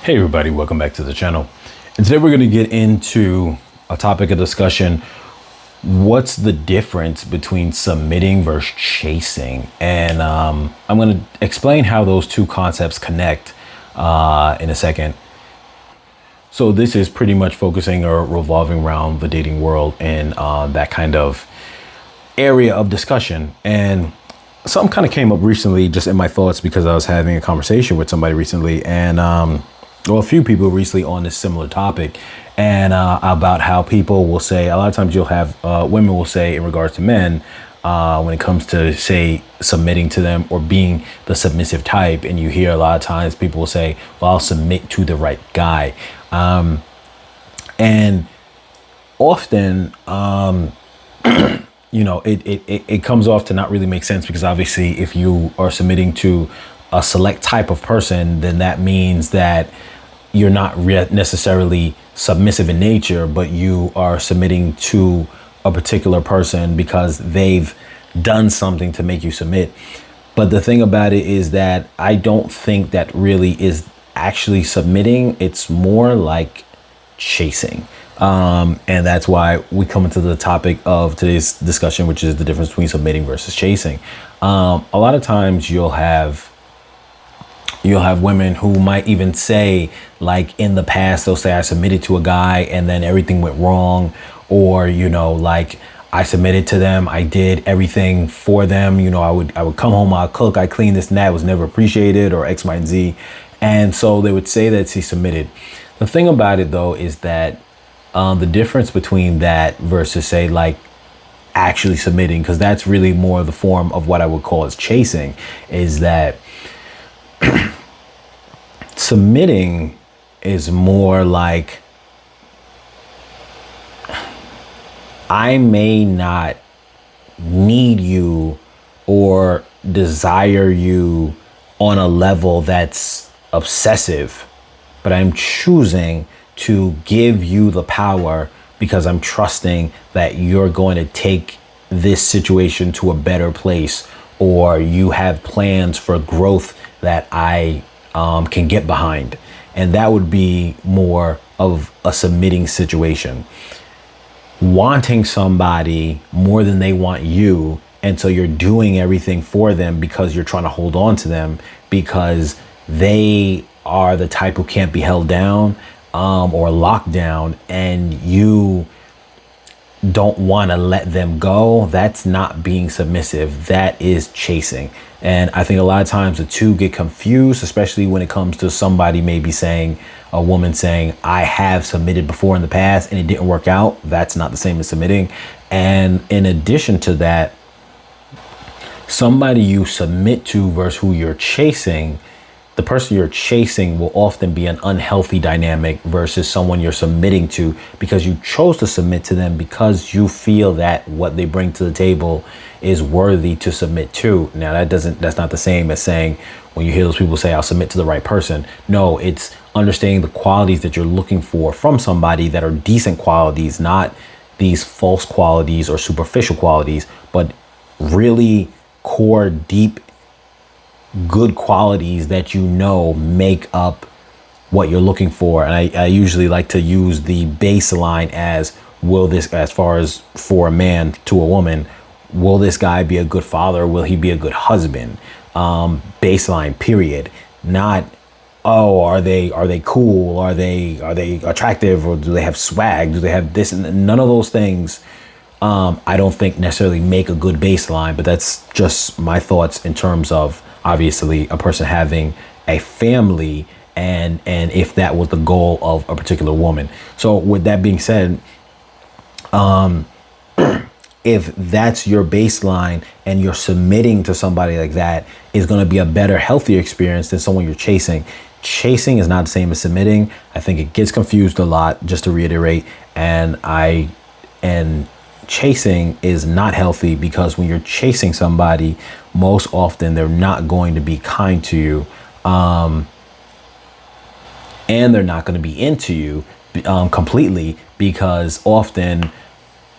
Hey everybody, welcome back to the channel. And today we're going to get into a topic of discussion. What's the difference between submitting versus chasing? And I'm going to explain how those two concepts connect in a second. So this is pretty much focusing or revolving around the dating world and that kind of area of discussion. And something kind of came up recently just in my thoughts because I was having a conversation with somebody recently, and a few people recently on this similar topic, and about how people will say, a lot of times you'll have women will say in regards to men, when it comes to, say, submitting to them or being the submissive type, and you hear a lot of times people will say, well, I'll submit to the right guy. And often, it comes off to not really make sense, because obviously if you are submitting to a select type of person, then that means that you're not necessarily submissive in nature, but you are submitting to a particular person because they've done something to make you submit. But the thing about it is that I don't think that really is actually submitting. It's more like chasing. And that's why we come into the topic of today's discussion, which is the difference between submitting versus chasing. A lot of times you'll have women who might even say, like, in the past, they'll say, I submitted to a guy and then everything went wrong. Or, like, I submitted to them, I did everything for them. I would come home, I'll cook, I clean, this and that, was never appreciated, or X, Y, and Z. And so they would say that she submitted. The thing about it, though, is that the difference between that versus, say, like, actually submitting, because that's really more the form of what I would call as chasing, is that submitting is more like, I may not need you or desire you on a level that's obsessive, but I'm choosing to give you the power because I'm trusting that you're going to take this situation to a better place, or you have plans for growth that I can get behind. And that would be more of a submitting situation. Wanting somebody more than they want you, and so you're doing everything for them because you're trying to hold on to them because they are the type who can't be held down or locked down, and you don't want to let them go. That's not being submissive. That is chasing. And I think a lot of times the two get confused, especially when it comes to somebody maybe saying, a woman saying, I have submitted before in the past and it didn't work out. That's not the same as submitting. And in addition to that, somebody you submit to versus who you're chasing, the person you're chasing will often be an unhealthy dynamic versus someone you're submitting to, because you chose to submit to them because you feel that what they bring to the table is worthy to submit to. Now, that's not the same as saying, when you hear those people say, I'll submit to the right person. No, it's understanding the qualities that you're looking for from somebody that are decent qualities, not these false qualities or superficial qualities, but really core, deep, good qualities that make up what you're looking for. And I usually like to use the baseline as, as far as for a man to a woman, will this guy be a good father? Will he be a good husband? Baseline, period. Not, oh, are they cool? Are they attractive? Or do they have swag? Do they have this? And none of those things, I don't think necessarily make a good baseline, but that's just my thoughts in terms of, obviously, a person having a family, and if that was the goal of a particular woman. So with that being said, if that's your baseline and you're submitting to somebody like that, is going to be a better, healthier experience than someone you're chasing. Chasing is not the same as submitting. I think it gets confused a lot, just to reiterate. And chasing is not healthy, because when you're chasing somebody, most often they're not going to be kind to you, and they're not going to be into you completely, because often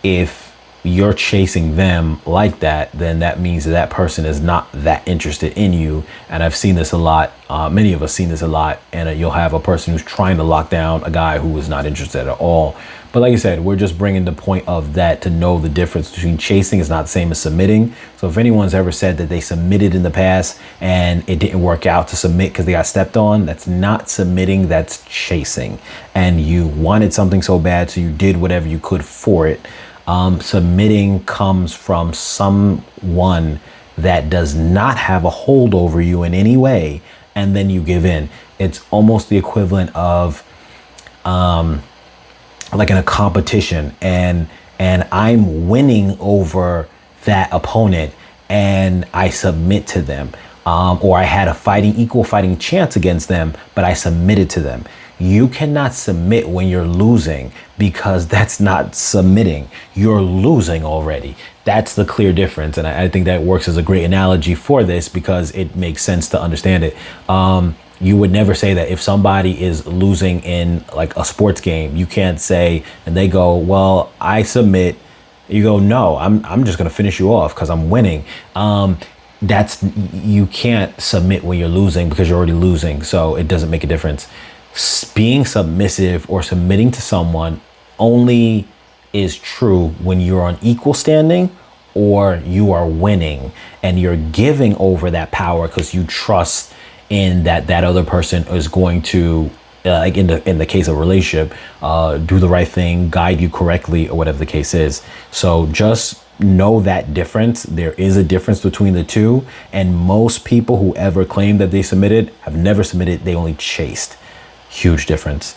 if you're chasing them like that, then that means that that person is not that interested in you. And I've seen this a lot. Many of us seen this a lot. And you'll have a person who's trying to lock down a guy who is not interested at all. But like I said, we're just bringing the point of that to know the difference between chasing is not the same as submitting. So if anyone's ever said that they submitted in the past and it didn't work out to submit because they got stepped on, that's not submitting, that's chasing. And you wanted something so bad, so you did whatever you could for it. Submitting comes from someone that does not have a hold over you in any way, and then you give in. It's almost the equivalent of like in a competition, and I'm winning over that opponent and I submit to them, or I had a equal fighting chance against them, but I submitted to them. You cannot submit when you're losing, because that's not submitting. You're losing already. That's the clear difference. And I think that works as a great analogy for this, because it makes sense to understand it. You would never say that if somebody is losing in like a sports game, you can't say, and they go, well, I submit. You go, no, I'm just going to finish you off because I'm winning. You can't submit when you're losing, because you're already losing. So it doesn't make a difference. Being submissive or submitting to someone only is true when you're on equal standing or you are winning and you're giving over that power because you trust in that other person is going to, like in the case of a relationship, do the right thing, guide you correctly, or whatever the case is. So just know that difference. There is a difference between the two, and most people who ever claim that they submitted have never submitted. They only chased. Huge difference.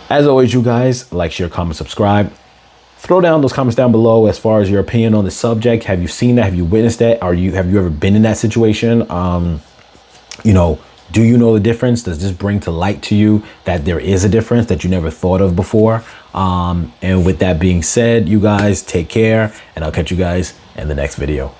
As always, you guys, like, share, comment, subscribe. Throw down those comments down below as far as your opinion on the subject. Have you seen that? Have you witnessed that? Have you ever been in that situation? Do you know the difference? Does this bring to light to you that there is a difference that you never thought of before? And with that being said, you guys take care, and I'll catch you guys in the next video.